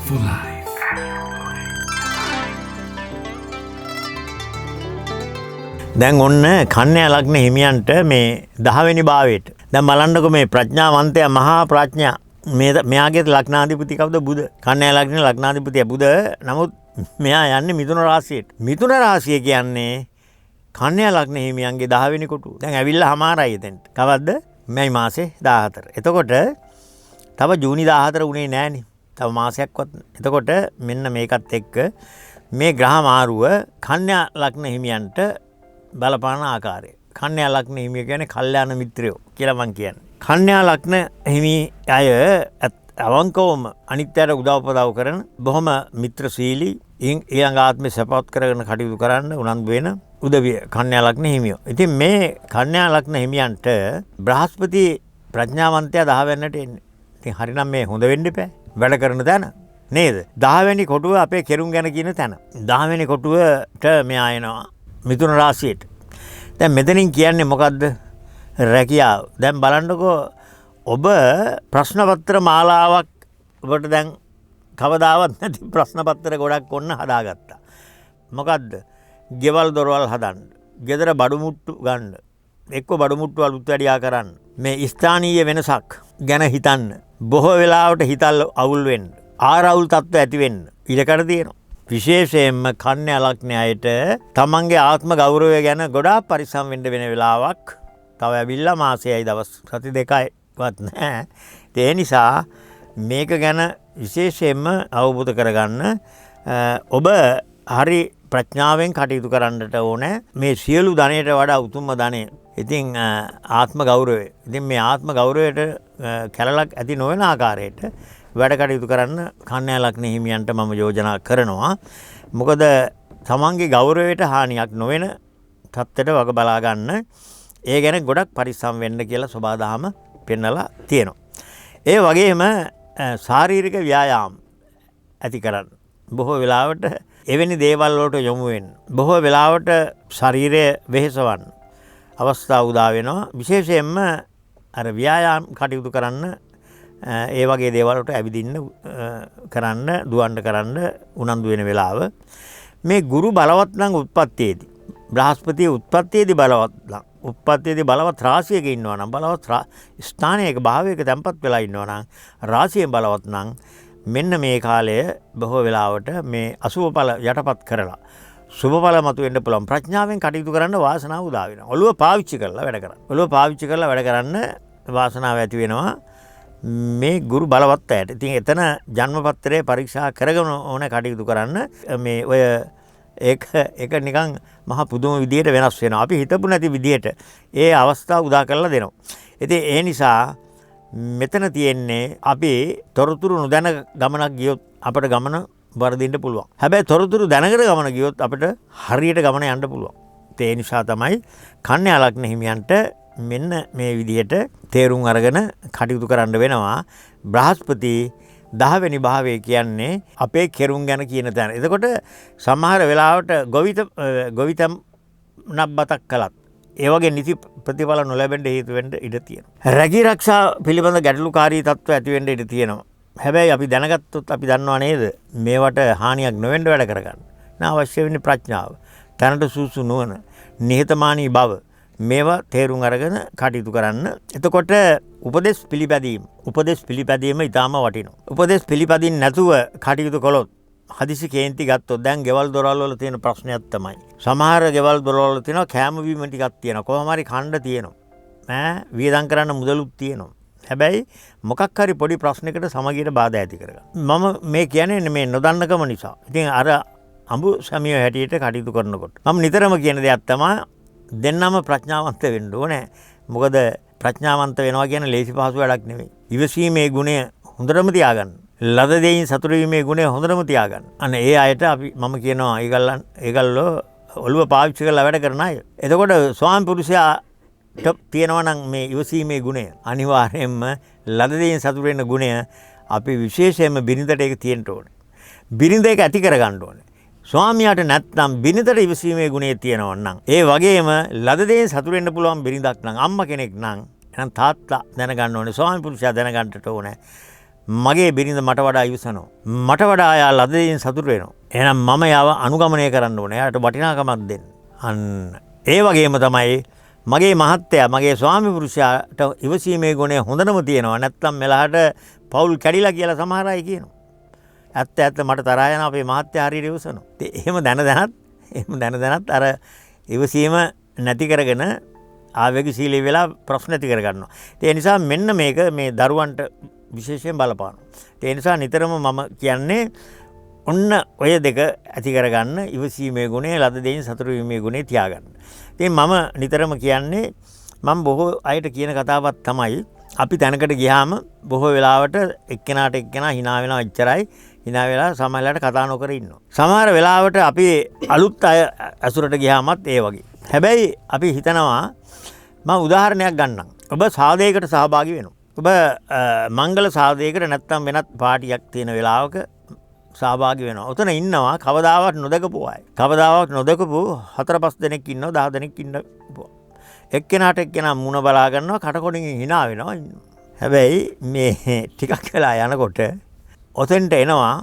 for life. දැන් ඔන්න කන්‍යා ලග්න හිමියන්ට මේ 10 වෙනි භාවයට. දැන් බලන්නකො මේ ප්‍රඥාවන්තයා මහා ප්‍රඥා මෙයාගේ ලග්නාධිපති කවුද? බුධ. කන්‍යා ලග්නේ ලග්නාධිපතිය බුධ. නමුත් මෙයා යන්නේ මිථුන රාශියට. මිථුන රාශිය කියන්නේ කන්‍යා ලග්න හිමියන්ගේ 10 වෙනි කොටුව. දැන් ඇවිල්ලා හමාරයි එතෙන්ට. කවද්ද? මේ මාසේ 14. එතකොට තව ජූනි 14 උනේ නෑනේ. තව මාසයක්වත්. එතකොට මෙන්න මේකත් එක්ක මේ ග්‍රහ මාරුව කන්‍යා ලග්න හිමියන්ට බලපාන ආකාරය. කන්‍යා ලග්න හිමිය කියන්නේ කල්යාණ මිත්‍රයෝ කියලා මං කියන්නේ. කන්‍යා ලග්න හිමි අය අවංකවම අනිත්‍යයට උදව්පදව් කරන බොහොම මිත්‍රශීලී ඊළඟ ආත්මේ සපවත් කරගෙන කටයුතු කරන්න උනන්දු වෙන උදවිය කන්‍යා ලග්න හිමියෝ. ඉතින් මේ කන්‍යා ලග්න හිමියන්ට බ්‍රහස්පති ප්‍රඥාවන්තයා 10 වෙනිට එන්නේ. ඉතින් හරිනම් මේ හොඳ වෙන්න එපා. වැඩ කරන තැන නේද? 10 වෙනි කොටුව අපේ කෙරුම් ගැන කියන තැන. 10 වෙනි කොටුවට මෙයා එනවා මිථුන රාශියට. දැන් මෙතනින් කියන්නේ මොකද්ද? රැකියාව. දැන් බලන්නකෝ ඔබ ප්‍රශ්න පත්‍ර මාලාවක් ඔබට දැන් කවදාවත් නැති ප්‍රශ්න පත්‍ර ගොඩක් ඔන්න හදාගත්තා. මොකද්ද? ගෙවල් දොරවල් හදන්න. ගෙදර බඩු මුට්ටු ගන්න. එක්ක බඩු මුට්ටු අලුත් වැඩියා කරන්න. මේ ස්ථානීය වෙනසක් ගැන හිතන්න. බොහෝ වෙලාවට හිතල් අවුල් වෙන්න. ආරවුල් තත්ත්ව ඇති වෙන්න ඉඩකඩ තියෙනවා. විශේෂයෙන්ම කන්‍යා ලග්නයට තමන්ගේ ආත්ම ගෞරවය ගැන ගොඩාක් පරිස්සම් වෙන්න වෙන වෙලාවක් තව ඇවිල්ලා මාසෙයි දවස් සති දෙකයිවත් නැහැ. ඒ නිසා මේක ගැන විශේෂයෙන්ම අවබෝධ කරගන්න ඔබ හරි ප්‍රඥාවෙන් කටයුතු කරන්නට ඕනේ. මේ සියලු ධනයට වඩා උතුම්ම ධනය. ඉතින් ආත්ම ගෞරවය. ඉතින් මේ ආත්ම ගෞරවයට කැලලක් ඇති නොවන ආකාරයට වැඩ කටයුතු කරන්න කන්‍යා ලග්න හිමියන්ට මම යෝජනා කරනවා. මොකද තමන්ගේ ගෞරවයට හානියක් නොවන තත්ත්වයට වග බලා ගන්න. ඒ ගැන ගොඩක් පරිස්සම් වෙන්න කියලා සබාදහම පෙන්නලා තියෙනවා. ඒ වගේම ශාරීරික ව්‍යායාම ඇති කරන්න. බොහෝ වෙලාවට එවැනි දේවල් වලට යොමු වෙන්න. බොහෝ වෙලාවට ශරීරය වෙහෙසවන්න අවස්ථා උදා වෙනවා. විශේෂයෙන්ම අර ව්‍යායාම කටයුතු කරන්න ඒ වගේ දේවල්ට ඇවිදින්න කරන්න දුවන්න කරන්න උනන්දු වෙන වෙලාව. මේ ගුරු බලවත් නම් උත්පත්තියේදී බ්‍රහස්පතිය උත්පත්තියේදී බලවත් නම් උත්පත්තියේදී බලවත් රාශියක ඉන්නවා නම් බලවත් ස්ථානයක භාවයක තැන්පත් වෙලා ඉන්නවා නම් රාශියෙන් බලවත් නම් මෙන්න මේ කාලය බොහෝ වෙලාවට මේ අසුභ ඵල යටපත් කරලා සුභ ඵල මතුවෙන්න පුළුවන් ප්‍රඥාවෙන් කටයුතු කරන්න වාසනාව උදා වෙනවා. ඔළුව පාවිච්චි කරලා වැඩ කරන්න. ඔළුව පාවිච්චි කරලා වැඩ කරන්න වාසනාව ඇති වෙනවා. මේ ගුරු බලවත් අයට. ඉතින් එතන ජන්මපත්‍රයේ පරීක්ෂා කරගෙන ඕන කටයුතු කරන්න. මේ ඔය ඒක නිකන් මහා පුදුම විදියට වෙනස් වෙනවා. අපි හිතපු නැති විදියට ඒ අවස්ථාව උදා කරලා දෙනවා. ඉතින් ඒ නිසා මෙතන තියෙන්නේ අපි තොරතුරු නොදැන ගමනක් ගියොත් අපිට ගමන වර්ධින්න පුළුවන්. හැබැයි තොරතුරු දැනගෙන ගමන ගියොත් අපිට හරියට ගමන යන්න පුළුවන්. ඒ නිසා තමයි කන්‍යා ලග්න හිමියන්ට මෙන්න මේ විදිහට තේරුම් අරගෙන කටයුතු කරන්න වෙනවා. බ්‍රහස්පති 10 වෙනි භාවය කියන්නේ අපේ කෙරුම් ගැන කියන තැන. එතකොට සමහර වෙලාවට ගොවිතම් නබ්බතක් කළත් ඒ වගේ නිසි ප්‍රතිඵල නොලැබෙන්න හේතු වෙන්න ඉඩ තියෙනවා. රැකී ආරක්ෂා පිළිබඳ ගැටලුකාරී තත්ත්ව ඇති වෙන්න ඉඩ තියෙනවා. හැබැයි අපි දැනගත්තොත් අපි දන්නවා නේද මේවට හානියක් නොවෙන්න වැඩ කරගන්න. අවශ්‍ය වෙන්නේ ප්‍රඥාව. තැනට සුසු නුවණ, නිහතමානී බව මේවා තේරුම් අරගෙන කටයුතු කරන්න. එතකොට උපදේශ පිළිපැදීම ඉතාම වටිනවා. උපදේශ පිළිපදින්න නැතුව කටයුතු කළොත් හදිසි කේන්ති ගත්තොත් දැන් ගෙවල් දොරවල් වල තියෙන ප්‍රශ්නයක් තමයි. සමහර ගෙවල් දොරවල් වල තියෙනවා කෑම බීම ටිකක් තියෙනවා. කොහොම හරි කණ්ඩ තියෙනවා. වියදම් කරන්න මුදලුත් තියෙනවා. හැබැයි මොකක් හරි පොඩි ප්‍රශ්නයකට සමගියට බාධා ඇති කරගන්න. මම මේ කියන්නේ මේ නොදන්නකම නිසා. ඉතින් අර අඹු සමිය හැටියට කටයුතු කරනකොට මම නිතරම කියන දෙයක් තමයි දෙන්නම ප්‍රඥාවන්ත වෙන්න ඕනේ. මොකද ප්‍රඥාවන්ත වෙනවා කියන්නේ ලේසි පහසු වැඩක් නෙවෙයි. ඉවසීමේ ගුණය හොඳටම තියාගන්න. ලද දෙයින් සතුටු වීමේ ගුණය හොඳටම තියාගන්න. අන්න ඒ අයට මම කියනවා ඒගොල්ලෝ ඔළුව පාවිච්චි කරලා වැඩ කරන අය. එතකොට ස්වාමි පුරුෂයාට තියෙනවා නම් මේ ඉවසීමේ ගුණය අනිවාර්යයෙන්ම ලද දෙයින් සතුටු වෙන ගුණය අපි විශේෂයෙන්ම බිරිඳට ඒක තියෙන්න ඕනේ. බිරිඳ ඒක ඇති කරගන්න ඕනේ. ස්වාමියාට නැත්නම් බිරිඳට ඉවසීමේ ගුණය තියෙනවා නම් ඒ වගේම ලද දෙයින් සතුටු වෙන්න පුළුවන් බිරිඳක් නම් අම්මා කෙනෙක් නම් එහෙනම් තාත්තා දැනගන්න ඕනේ ස්වාමි පුරුෂයා දැනගන්නට ඕනේ මගේ බිරිඳ මට වඩා ඉවසනවා. මට වඩා එයා ලද දෙයින් සතුට වෙනවා. එහෙනම් මම යාව අනුගමනය කරන්න ඕනේ. එයාට වටිනාකමක් දෙන්න. අන්න ඒ වගේම තමයි මගේ මහත්තයා මගේ ස්වාමි පුරුෂයාට ඉවසීමේ ගුණය හොඳනම තියෙනවා. නැත්තම් මෙලහට පවුල් කැඩිලා කියලා සමහර අය කියනවා. ඇත්ත මට තරහා යන අපේ මහත්තයා හරියට ඉවසනවා. එහෙම දැන දැනත් අර ඉවසීම නැති කරගෙන ආවේගශීලී වෙලා ප්‍රශ්න ඇති කර ගන්නවා. ඒ නිසා මෙන්න මේක මේ දරුවන්ට විශේෂයෙන් බලපානවා. ඒ නිසා නිතරම මම කියන්නේ ඔන්න ඔය දෙක ඇති කරගන්න ඉවසීමේ ගුණය ලද දෙයින් සතුටු වීමේ ගුණය තියාගන්න. ඉතින් මම නිතරම කියන්නේ මම බොහෝ අයට කියන කතාවක් තමයි අපි තැනකට ගියාම බොහෝ වෙලාවට එක්කෙනාට එක්කෙනා hina වෙනවා එච්චරයි. hina වෙලා සමහරවිට කතා නොකර ඉන්නවා. සමහර වෙලාවට අපි අලුත් අය ඇසුරට ගියාමත් ඒ වගේ. හැබැයි අපි හිතනවා මම උදාහරණයක් ගන්නම්. ඔබ සාදයකට සහභාගී වෙනවා. ඔබ මංගල සාදයකට නැත්තම් වෙනත් පාටියක් තියෙන වෙලාවක සහභාගී වෙනවා. උතන ඉන්නවා කවදාවත් නොදකපු අය. කවදාවත් නොදකපු 4-5 දෙනෙක් ඉන්නවා 10 දෙනෙක් ඉන්නවා. එක්කෙනාට එක්කෙනා මුණ බලා ගන්නවා කටකොඩින් hina වෙනවා. හැබැයි මේ ටිකක් වෙලා යනකොට ඔතෙන්ට එනවා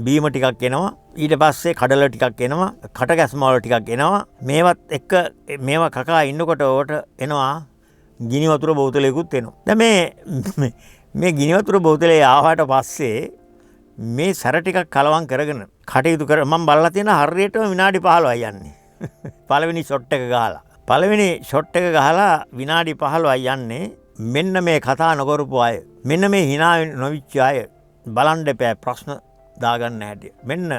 බීම ටිකක් එනවා ඊට පස්සේ කඩල ටිකක් එනවා කට ගැස්මවල ටිකක් එනවා මේවත් එක්ක මේවා කකා ඉන්නකොට ඕට එනවා ගිනි වතුර බෝතලයකුත් එනවා. දැන් මේ ගිනි වතුර බෝතලේ ආවට පස්සේ මේ සැර ටිකක් කලවම් කරගෙන කටයුතු කර මම බලලා තියෙන හරියටම විනාඩි 15යි යන්නේ. පළවෙනි ෂොට් එක ගහලා. පළවෙනි ෂොට් එක ගහලා විනාඩි 15යි යන්නේ. මෙන්න මේ කතා නොකරපු අය. මෙන්න මේ hina නොවිච්ච අය. බලන්න එපා ප්‍රශ්න දාගන්න හැටි. මෙන්න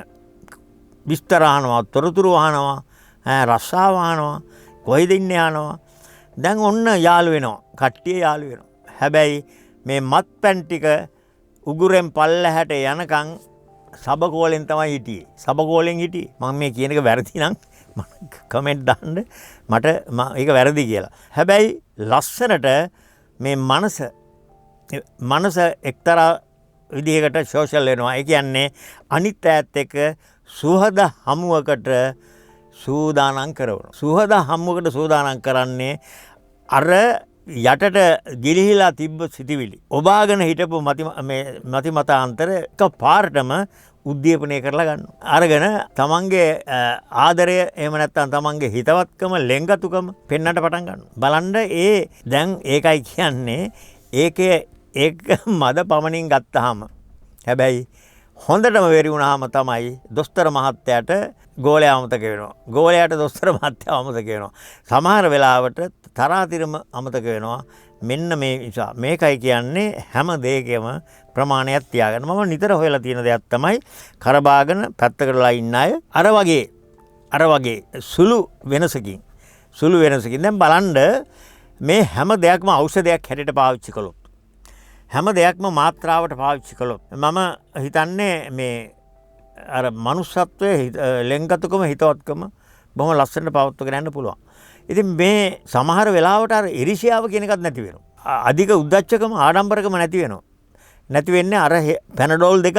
විස්තර අහනවා, තොරතුරු අහනවා, රස්සාව අහනවා, කොහෙද ඉන්නේ අහනවා. දැන් ඔන්න යාළු වෙනවා. කට්ටිය යාළු වෙනවා. හැබැයි මේ මත්පැන් ටික උගුරෙන් පල්ලහැට යනකම් සබකෝලෙන් තමයි හිටියේ. සබකෝලෙන් හිටියේ. මම මේ කියන එක වැරදි නම් කමෙන්ට් දාන්න මට ඒක වැරදි කියලා. හැබැයි ලස්සනට මේ මනස එක්තරා විදිහකට සෝෂල් වෙනවා. ඒ කියන්නේ අනිත් ඈත් එක්ක සුහද හමුවකට සූදානම් කරනවා. සුහද හමුවකට සූදානම් කරන්නේ අර යටට ගිලිහිලා තිබ්බ සිටිවිලි. ඔබාගෙන හිටපු මති මතාන්තර එක පාරටම උද්දීපනය කරලා ගන්නවා. අරගෙන තමන්ගේ ආදරය එහෙම නැත්නම් තමන්ගේ හිතවත්කම ලෙන්ගතුකම පෙන්වන්නට පටන් ගන්නවා. බලන්න දැන් ඒකයි කියන්නේ ඒක මද පමණින් ගත්තාම හැබැයි හොඳටම වෙරි වුණාම තමයි දොස්තර මහත්තයාට ගෝලයා අමතක වෙනවා. ගෝලයාට දොස්තර මහත්තයා අමතක වෙනවා. සමහර වෙලාවට තරාතිරම අමතක වෙනවා. මෙන්න මේ නිසා මේකයි කියන්නේ හැම දෙයකම ප්‍රමාණයක් තියාගන්න. මම නිතර හොයලා තියෙන දෙයක් තමයි කරබාගෙන පැත්තකටලා ඉන්න අය අර වගේ සුළු වෙනසකින් දැන් බලන්න මේ හැම දෙයක්ම ඖෂධයක් හැටියට පාවිච්චි කළොත් හැම දෙයක්ම මාත්‍රාවට පාවිච්චි කළොත් මම හිතන්නේ මේ අර මනුස්සත්වයේ ලෙන්ගතුකම හිතවත්කම බොහොම ලස්සනට පවත්වාගෙන යන්න පුළුවන්. ඉතින් මේ සමහර වෙලාවට අර ඉරිසියාව කියන එකක් නැති වෙනවා. අධික උද්දච්චකම ආඩම්බරකම නැති වෙනවා. නැති වෙන්නේ අර පැනඩෝල් දෙක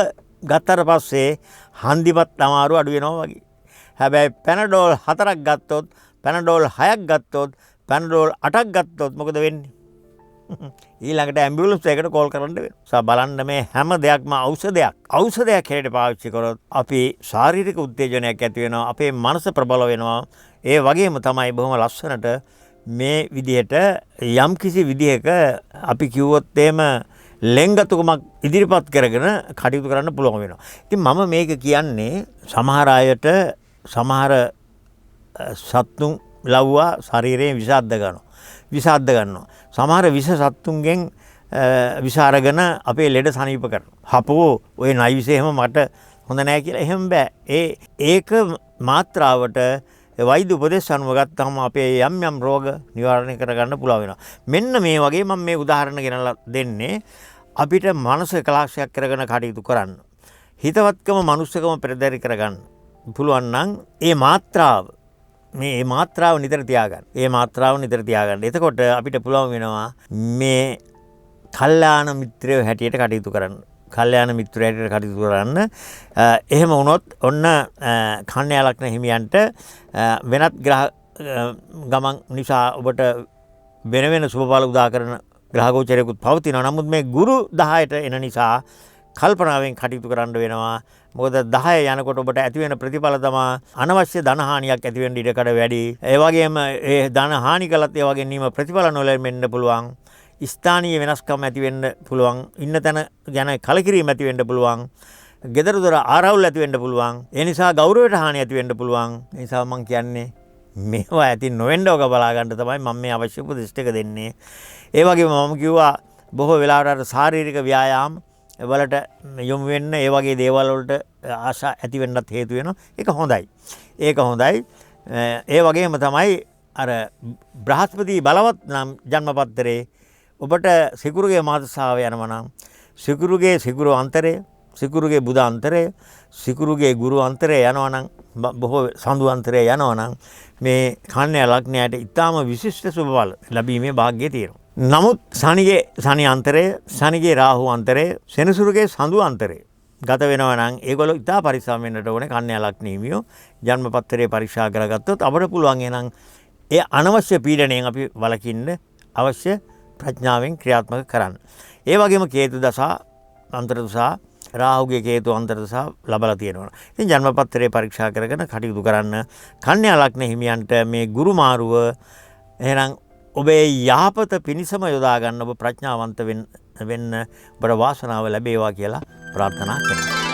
ගත්තට පස්සේ හන්දිපත් අමාරු අඩු වෙනවා වගේ. හැබැයි පැනඩෝල් 4ක් ගත්තොත් පැනඩෝල් 6ක් ගත්තොත් පැනඩෝල් 8ක් ගත්තොත් මොකද වෙන්නේ? ඊළඟට ඇම්බියුලන්ස් එකකට කෝල් කරන්න වෙනවා. බලන්න මේ හැම දෙයක්ම ඖෂධයක් හැටියට පාවිච්චි කරොත් අපි ශාරීරික උත්තේජනයක් ඇති වෙනවා. අපේ මනස ප්‍රබල වෙනවා. ඒ වගේම තමයි බොහොම ලස්සනට මේ විදිහට යම් කිසි විදිහක අපි කිව්වොත් එහෙම ලෙන්ගතුකමක් ඉදිරිපත් කරගෙන කටයුතු කරන්න පුළුවන් වෙනවා. ඉතින් මම මේක කියන්නේ සමහර අයට සමහර සත්තුන් ලව්වා ශරීරයෙන් විසාද්ද ගන්නවා. සමහර විස සත්තුන්ගෙන් විස අරගෙන අපේ ලෙඩ සනීප කරනවා. හපෝ ඔය නයි විස එහෙම මට හොඳ නැහැ කියලා එහෙම බෑ. ඒක මාත්‍රාවට වෛද්‍ය උපදෙස් අනුව ගත්තාම අපේ යම් රෝග නිවාරණය කරගන්න පුළුවන් වෙනවා. මෙන්න මේ වගේ මම මේ උදාහරණ ගෙනලා දෙන්නේ අපිට මනස එකලාශයක් කරගෙන කටයුතු කරන්න. හිතවත්කම මනුස්සකම පෙරදරි කරගන්න පුළුවන් නම් මේ මාත්‍රාව නිතර තියාගන්න. එතකොට අපිට පුළුවන් වෙනවා මේ කල්යාණ මිත්‍රයෝ හැටියට කටයුතු කරන්න. එහෙම වුණොත් ඔන්න කන්‍යා ලග්න හිමියන්ට වෙනත් ග්‍රහ ගමන් නිසා ඔබට වෙන සුබඵල උදා කරන ග්‍රහගෝචරයකුත් පවතිනවා. නමුත් මේ ගුරු 10ට එන නිසා කල්පනාවෙන් කටයුතු කරන්න වෙනවා. මොකද 10 යනකොට ඔබට ඇති වෙන ප්‍රතිඵල තමයි අනවශ්‍ය ධන හානියක් ඇති වෙන්න ඉඩකඩ වැඩි. ඒ වගේම ඒ ධන හානි කළත් ඒ වගේ නීම ප්‍රතිඵල නොලැබෙන්න පුළුවන්. ස්ථානීය වෙනස්කම් ඇති වෙන්න පුළුවන්. ඉන්න තැන ගැන කලකිරීම ඇති වෙන්න පුළුවන්. ගෙදර දොර ආරවුල් ඇති වෙන්න පුළුවන්. ඒ නිසා ගෞරවයට හානි ඇති වෙන්න පුළුවන්. ඒ නිසා මම කියන්නේ මේවා ඇති නොවෙන්න ඔක බලා ගන්න තමයි මම මේ අවශ්‍ය උපදෙස් ටික දෙන්නේ. ඒ වගේම මම කිව්වා බොහෝ වෙලාවට ශාරීරික ව්‍යායාම වලට යොමු වෙන්න ඒ වගේ දේවල් වලට ආශා ඇති වෙන්නත් හේතු වෙනවා. ඒක හොඳයි. ඒක හොඳයි. ඒ වගේම තමයි අර බ්‍රහස්පති බලවත් නම් ජන්මපත්‍රයේ ඔබට සිකුරුගේ මාතසාව යනවා නම් සිකුරුගේ සිකුරු අන්තරය, සිකුරුගේ බුධ අන්තරය, සිකුරුගේ ගුරු අන්තරය යනවා නම් බොහෝ සඳු අන්තරය යනවා නම් මේ කන්‍යා ලග්නයට ඊටාම විශිෂ්ට සුබ බල ලැබීමේ වාග්යය තියෙනවා. නමුත් ශනිගේ ශනි අන්තරය, ශනිගේ රාහු අන්තරය, සෙනසුරුගේ සඳු අන්තරය ගත වෙනවා නම් ඒගොල්ලෝ ඉතා පරිස්සම් වෙන්නට ඕනේ. කන්‍යා ලග්න හිමියෝ ජන්මපත්‍රයේ පරීක්ෂා කරගත්තොත් අපිට පුළුවන් එනං ඒ අනවශ්‍ය පීඩණයෙන් අපි වළකින්න අවශ්‍ය ප්‍රඥාවෙන් ක්‍රියාත්මක කරන්න. ඒ වගේම කේතු දසා අන්තරදසා රාහුගේ කේතු අන්තරදසා ලබලා තියෙනවා. ඉතින් ජන්මපත්‍රයේ පරීක්ෂා කරගෙන කටයුතු කරන්න. කන්‍යා ලග්න හිමියන්ට මේ ගුරු මාරුව එහෙනම් ඔබේ යහපත පිණිසම යොදා ගන්න ඔබ ප්‍රඥාවන්ත වෙන්න ඔබට වාසනාව ලැබේවා කියලා ප්‍රාර්ථනා කරනවා.